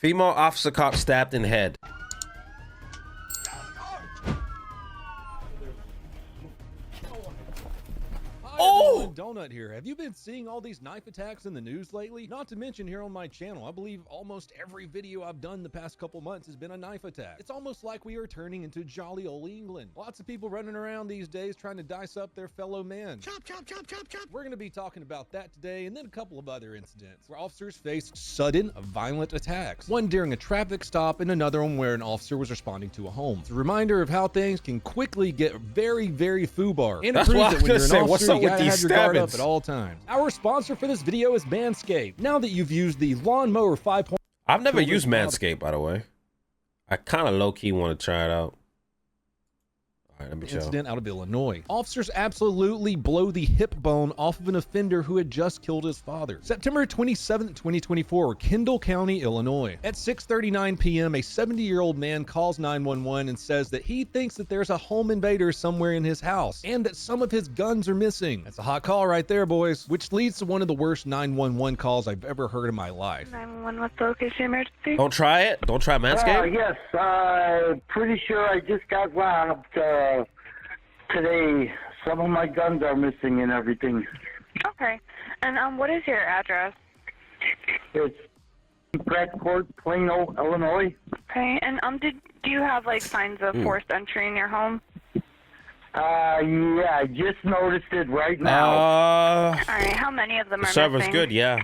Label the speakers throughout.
Speaker 1: Female officer cop stabbed in head.
Speaker 2: Oh! Donut here. Have you been seeing all these knife attacks in the news lately? Not to mention here on my channel, I believe almost every video I've done the past couple months has been a knife attack. It's almost like we are turning into jolly old England. Lots of people running around these days trying to dice up their fellow men. Chop, chop, chop, chop, chop. We're going to be talking about that today, and then a couple of other incidents where officers faced sudden, violent attacks. One during a traffic stop and another one where an officer was responding to a home. It's a reminder of how things can quickly get very, very foobar. And it proves that when you're an officer, you gotta have your guard up at all times. Our sponsor for this video is Manscaped. Now that you've used the Lawnmower 5.0...
Speaker 1: I've never used Manscaped, by the way. I kind of low-key want to try it out. All right, let me show.
Speaker 2: Incident out of Illinois. Officers absolutely blow the hip bone off of an offender who had just killed his father. September 27th, 2024, Kendall County, Illinois. At 6:39 p.m., a 70-year-old man calls 911 and says that he thinks that there's a home invader somewhere in his house and that some of his guns are missing. That's a hot call right there, boys, which leads to one of the worst 911 calls I've ever heard in my life.
Speaker 3: 911, what's the location emergency?
Speaker 1: Don't try it. Don't try Manscaped.
Speaker 4: Yes, pretty sure I just got robbed today. Some of my guns are missing and everything.
Speaker 3: Okay. And what is your address?
Speaker 4: It's Brett Court, Plano, Illinois.
Speaker 3: Okay. And do you have like signs of forced entry in your home?
Speaker 4: Yeah, I just noticed it right now.
Speaker 3: All right. How many of them are
Speaker 1: Server's
Speaker 3: missing?
Speaker 1: good, yeah.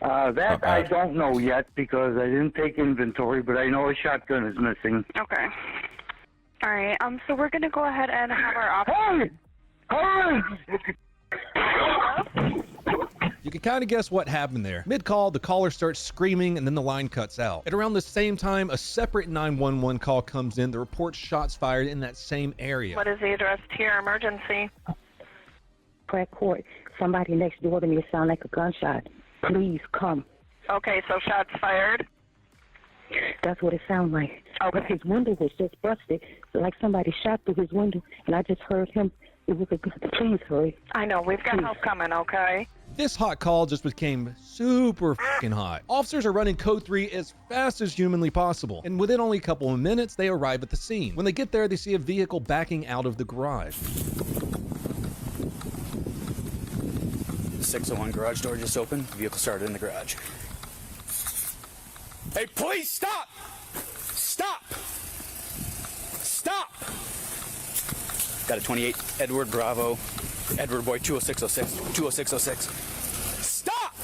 Speaker 4: That I don't know yet because I didn't take inventory, but I know a shotgun is missing.
Speaker 3: Okay. All right. So we're gonna go ahead and have our officer.
Speaker 2: You can kind of guess what happened there. Mid-call, the caller starts screaming and then the line cuts out. At around the same time, a separate 911 call comes in that reports shots fired in that same area.
Speaker 3: What is the address to your emergency?
Speaker 5: Crack Court. Somebody next door to me sound like a gunshot. Please come.
Speaker 3: Okay, so shots fired.
Speaker 5: That's what it sounded like.
Speaker 3: Okay.
Speaker 5: But his window was just busted, like somebody shot through his window, and I just heard him. It was a please hurry.
Speaker 3: I know, we've got help coming, okay?
Speaker 2: This hot call just became super fucking hot. Officers are running code 3 as fast as humanly possible, and within only a couple of minutes, they arrive at the scene. When they get there, they see a vehicle backing out of the garage.
Speaker 6: 601 garage door just opened. Vehicle started in the garage. Hey, please stop! Stop! Stop! Got a 28 Edward Bravo, Edward Boy 20606, 20606. Stop!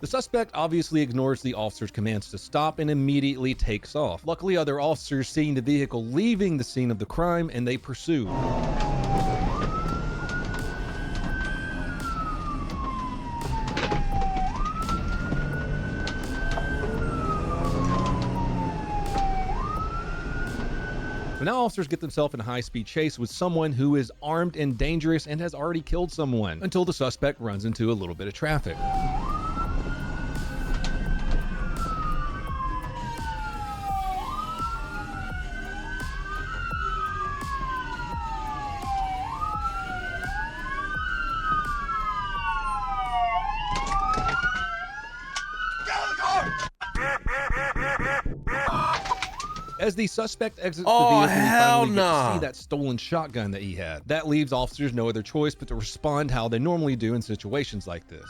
Speaker 2: The suspect obviously ignores the officer's commands to stop and immediately takes off. Luckily, other officers seeing the vehicle leaving the scene of the crime and they pursue. Now officers get themselves in a high-speed chase with someone who is armed and dangerous and has already killed someone until the suspect runs into a little bit of traffic. As the suspect exits the vehicle, we finally get to see that stolen shotgun that he had. That leaves officers no other choice but to respond how they normally do in situations like this.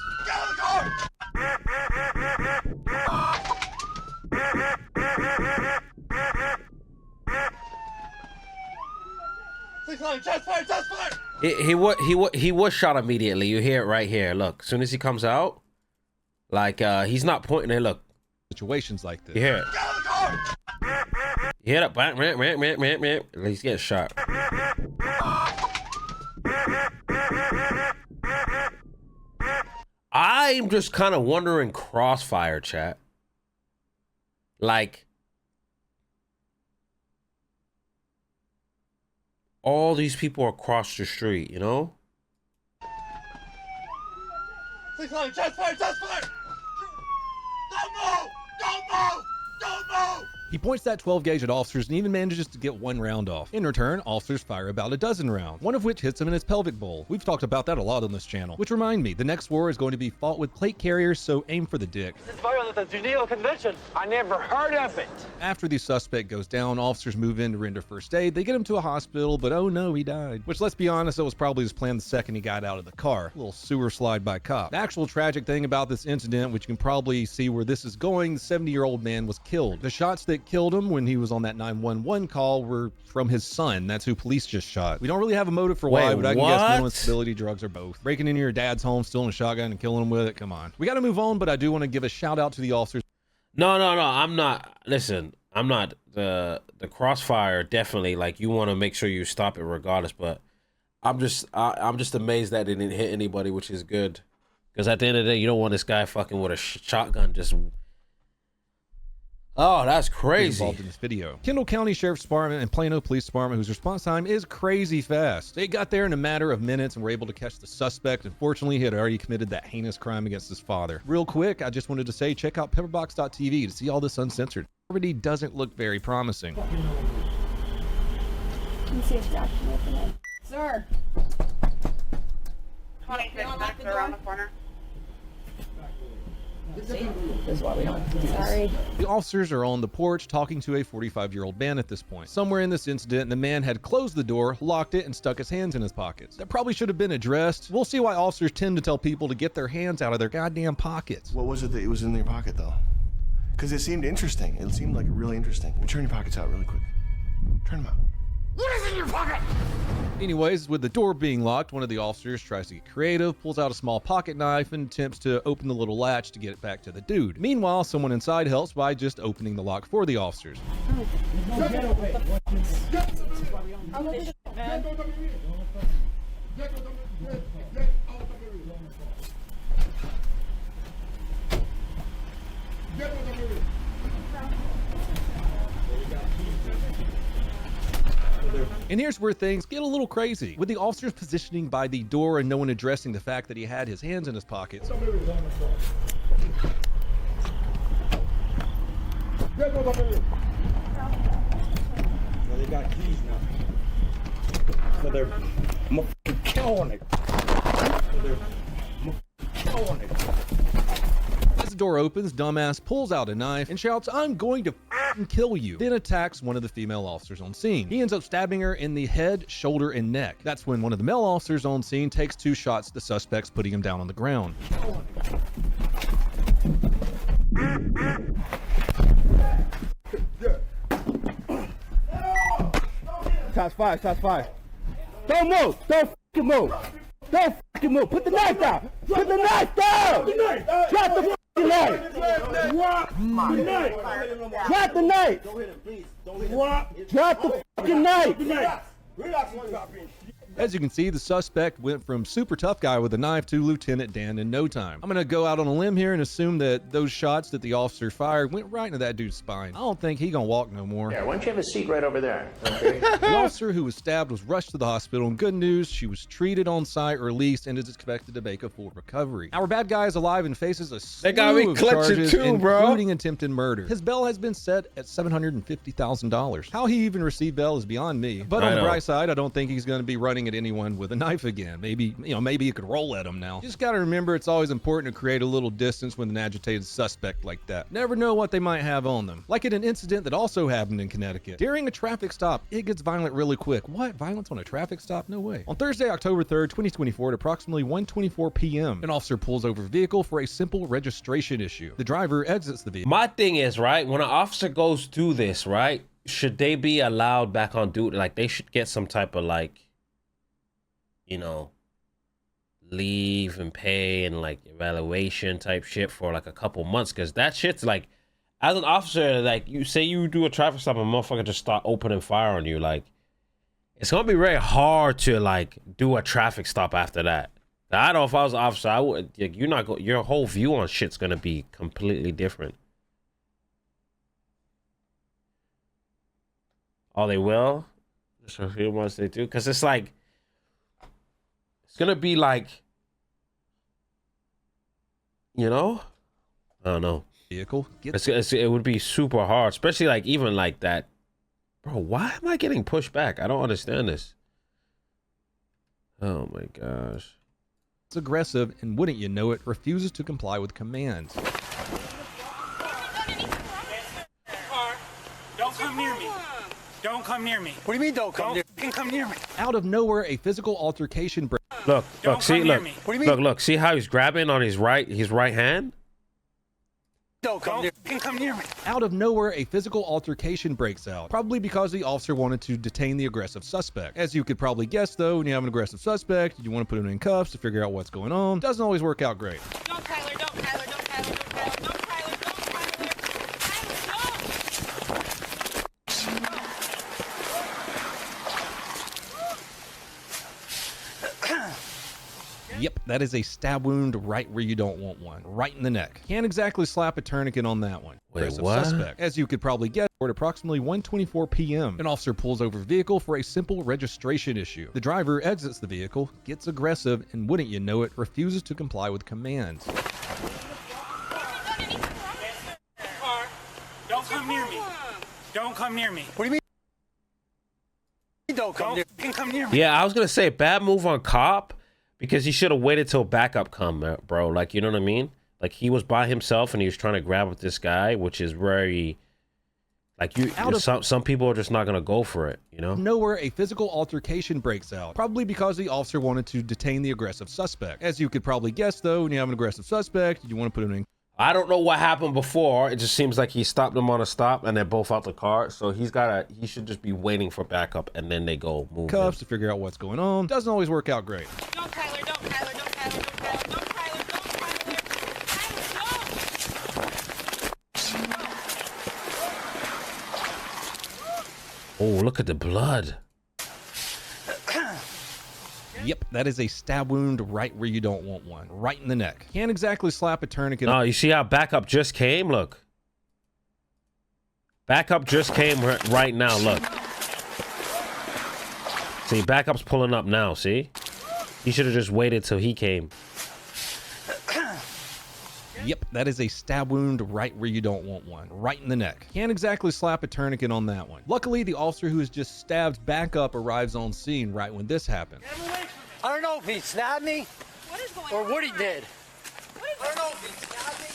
Speaker 1: He was shot immediately. You hear it right here. Look, as soon as he comes out, like he's not pointing there. Look,
Speaker 2: situations like this.
Speaker 1: You hear it. You hear that? At least get shot. I'm just kind of wondering, Crossfire chat. Like, all these people are across the street, you know?
Speaker 7: Just fire! Don't move! Don't move! Don't move!
Speaker 2: He points that 12 gauge at officers and even manages to get one round off. In return, officers fire about a dozen rounds, one of which hits him in his pelvic bowl. We've talked about that a lot on this channel. Which remind me, the next war is going to be fought with plate carriers, so aim for the dick.
Speaker 7: It's violent the Geneva Convention. I never heard of it.
Speaker 2: After the suspect goes down, officers move in to render first aid. They get him to a hospital, but oh no, he died. Which, let's be honest, that was probably his plan the second he got out of the car. A little sewer slide by cop. The actual tragic thing about this incident, which you can probably see where this is going, the 70-year-old man was killed. The shots that killed him when he was on that 911 call were from his son. That's who police just shot. We don't really have a motive for why, but I can guess mental instability, drugs, or both. Breaking into your dad's home, stealing a shotgun, and killing him with it, come on. We gotta move on, but I do want to give a shout out to the officers.
Speaker 1: No, I'm not. Listen, I'm not. The crossfire, definitely, like, you want to make sure you stop it regardless, but I'm just amazed that it didn't hit anybody, which is good. Because at the end of the day, you don't want this guy fucking with a shotgun just... Oh, that's crazy.
Speaker 2: Involved in this video. Kendall County Sheriff's Department and Plano Police Department, whose response time is crazy fast. They got there in a matter of minutes and were able to catch the suspect. Unfortunately, he had already committed that heinous crime against his father. Real quick, I just wanted to say, check out pepperbox.tv to see all this uncensored. Already doesn't look very promising.
Speaker 8: Let me see if Josh can open it. Sir.
Speaker 3: 26 next around the corner.
Speaker 8: See? This is why we don't do this. Sorry.
Speaker 2: The officers are on the porch talking to a 45-year-old man at this point. Somewhere in this incident, the man had closed the door, locked it, and stuck his hands in his pockets. That probably should have been addressed. We'll see why officers tend to tell people to get their hands out of their goddamn pockets.
Speaker 9: What was it that was in your pocket, though? Because it seemed interesting. It seemed like really interesting. Turn your pockets out really quick. Turn them out.
Speaker 7: What is in your pocket?
Speaker 2: Anyways, with the door being locked, one of the officers tries to get creative, pulls out a small pocket knife, and attempts to open the little latch to get it back to the dude. Meanwhile, someone inside helps by just opening the lock for the officers. And here's where things get a little crazy. With the officers positioning by the door and no one addressing the fact that he had his hands in his pockets.
Speaker 9: No, they got keys now. So they're killing it.
Speaker 2: As the door opens, dumbass pulls out a knife and shouts, "I'm going to f***ing kill you," then attacks one of the female officers on scene. He ends up stabbing her in the head, shoulder, and neck. That's when one of the male officers on scene takes 2 shots at the suspects, putting him down on the ground.
Speaker 9: Shots fired, shots fired. Don't move! Don't f***ing move! Don't f***ing move! Put the knife down! Put the knife down! Drop the f***ing knife! Drop the knife! Drop the knife! Drop the f***ing knife!
Speaker 2: As you can see, the suspect went from super tough guy with a knife to Lieutenant Dan in no time. I'm gonna go out on a limb here and assume that those shots that the officer fired went right into that dude's spine. I don't think he gonna walk no more.
Speaker 10: Yeah, why don't you have a seat right over there? Okay.
Speaker 2: The officer who was stabbed was rushed to the hospital, and good news, she was treated on site, released, and is expected to make a full recovery. Our bad guy is alive and faces a slew of charges, including attempted murder. His bail has been set at $750,000. How he even received bail is beyond me. But on the bright side, I don't think he's gonna be running at anyone with a knife again. Maybe you could roll at him now. Just gotta remember, it's always important to create a little distance with an agitated suspect like that. Never know what they might have on them. Like in an incident that also happened in Connecticut. During a traffic stop, it gets violent really quick. What? Violence on a traffic stop? No way. On Thursday, October 3rd, 2024 at approximately 1:24 p.m., an officer pulls over a vehicle for a simple registration issue. The driver exits the vehicle.
Speaker 1: My thing is, right, when an officer goes through this, right, should they be allowed back on duty? Like, they should get some type of, like, leave and pay and like evaluation type shit for like a couple months, because that shit's like, as an officer, like, you say you do a traffic stop and a motherfucker just start opening fire on you, like, it's gonna be very hard to like do a traffic stop after that. I know if I was an officer, I would, like, your whole view on shit's gonna be completely different. Oh, they will? Just a few months they do, because it's like, it's gonna be like, I don't know.
Speaker 2: vehicle.
Speaker 1: It would be super hard, especially like even like that. Bro, why am I getting pushed back? I don't understand this. Oh my gosh.
Speaker 2: It's aggressive and wouldn't you know it, refuses to comply with commands.
Speaker 7: Don't come near me. Don't come near me.
Speaker 6: What do you mean don't come near?
Speaker 7: Come near me.
Speaker 2: Out of nowhere, a physical altercation breaks.
Speaker 1: Look, see, look.
Speaker 6: What do you mean?
Speaker 1: Look, see how he's grabbing on his right hand?
Speaker 6: Don't come near.
Speaker 7: Come near me.
Speaker 2: Out of nowhere, a physical altercation breaks out, probably because the officer wanted to detain the aggressive suspect. As you could probably guess, though, when you have an aggressive suspect, you want to put him in cuffs to figure out what's going on. Doesn't always work out great.
Speaker 8: Don't Tyler, don't Tyler, don't Tyler, don't Tyler, don't Tyler, don't Tyler.
Speaker 2: Yep, that is a stab wound right where you don't want one. Right in the neck. Can't exactly slap a tourniquet on that one.
Speaker 1: Wait,
Speaker 2: Aggressive
Speaker 1: what?
Speaker 2: suspect. As you could probably guess, at approximately 1:24 p.m., an officer pulls over the vehicle for a simple registration issue. The driver exits the vehicle, gets aggressive, and wouldn't you know it, refuses to comply with commands.
Speaker 7: Don't come near me. Don't come near me.
Speaker 6: What do you mean? Don't come near.
Speaker 7: Come near me.
Speaker 1: Yeah, I was gonna say bad move on cop because he should have waited till backup come, bro. Like, you know what I mean? Like, he was by himself and he was trying to grab with this guy, which is very, like, some people are just not gonna go for it, you know?
Speaker 2: Nowhere, a physical altercation breaks out, probably because the officer wanted to detain the aggressive suspect. As you could probably guess, though, when you have an aggressive suspect, you want to put him in.
Speaker 1: I don't know what happened before. It just seems like he stopped them on a stop and they're both out the car. So he should just be waiting for backup and then they go move
Speaker 2: Cuffs to figure out what's going on. Doesn't always work out great.
Speaker 8: Don't Tyler, don't Tyler, don't Tyler, don't Tyler, don't Tyler, don't Tyler.
Speaker 1: Oh, look at the blood.
Speaker 2: Yep, that is a stab wound right where you don't want one. Right in the neck. Can't exactly slap a tourniquet.
Speaker 1: No, you see how backup just came? Look. Backup just came right now, look. See, backup's pulling up now, see? He should have just waited till he came.
Speaker 2: Yep, that is a stab wound right where you don't want one. Right in the neck. Can't exactly slap a tourniquet on that one. Luckily, the officer who has just stabbed back up arrives on scene right when this happened.
Speaker 6: I don't know if he stabbed me or what he did. I don't know if he stabbed me.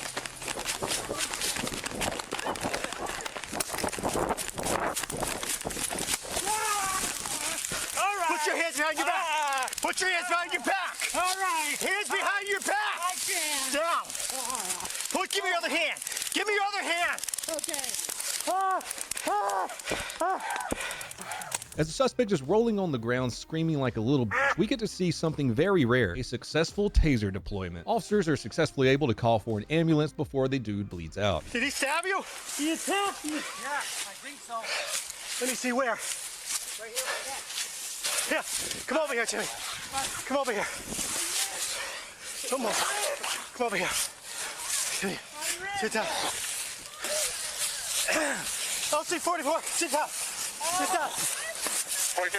Speaker 7: All right.
Speaker 6: Put your hands behind your back. Put your hands behind your back.
Speaker 7: All right.
Speaker 6: Hands behind your back.
Speaker 7: I can.
Speaker 6: Down. Give me your other hand. Give me your other hand.
Speaker 7: Okay.
Speaker 2: As the suspect is rolling on the ground screaming like a little bitch, we get to see something very rare, a successful taser deployment. Officers are successfully able to call for an ambulance before the dude bleeds out.
Speaker 6: Did he stab you?
Speaker 7: He attacked me.
Speaker 6: Yeah, I think so. Let me see where. Right here, right there. Yeah, come over here, Jimmy. Come over here. Come on. Come over here. Sit down. LC 44, sit down. Sit down. 42.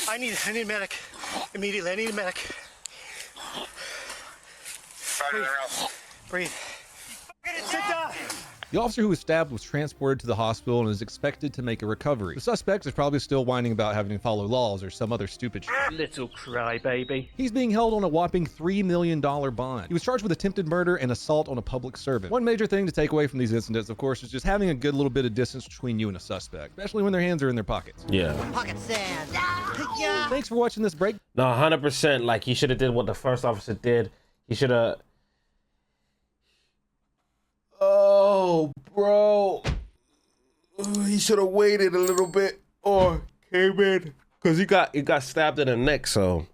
Speaker 6: I need a medic. Immediately, I need a medic. Breathe. Sit down.
Speaker 2: The officer who was stabbed was transported to the hospital and is expected to make a recovery. The suspect is probably still whining about having to follow laws or some other stupid shit.
Speaker 7: Little crybaby.
Speaker 2: He's being held on a whopping $3 million bond. He was charged with attempted murder and assault on a public servant. One major thing to take away from these incidents, of course, is just having a good little bit of distance between you and a suspect, especially when their hands are in their pockets.
Speaker 1: Yeah.
Speaker 6: Pocket sand.
Speaker 2: Thanks for watching this break.
Speaker 1: No, 100%. Like, he should have did what the first officer did. He should have... Oh, bro. He should have waited a little bit or came in. Because he got stabbed in the neck, so...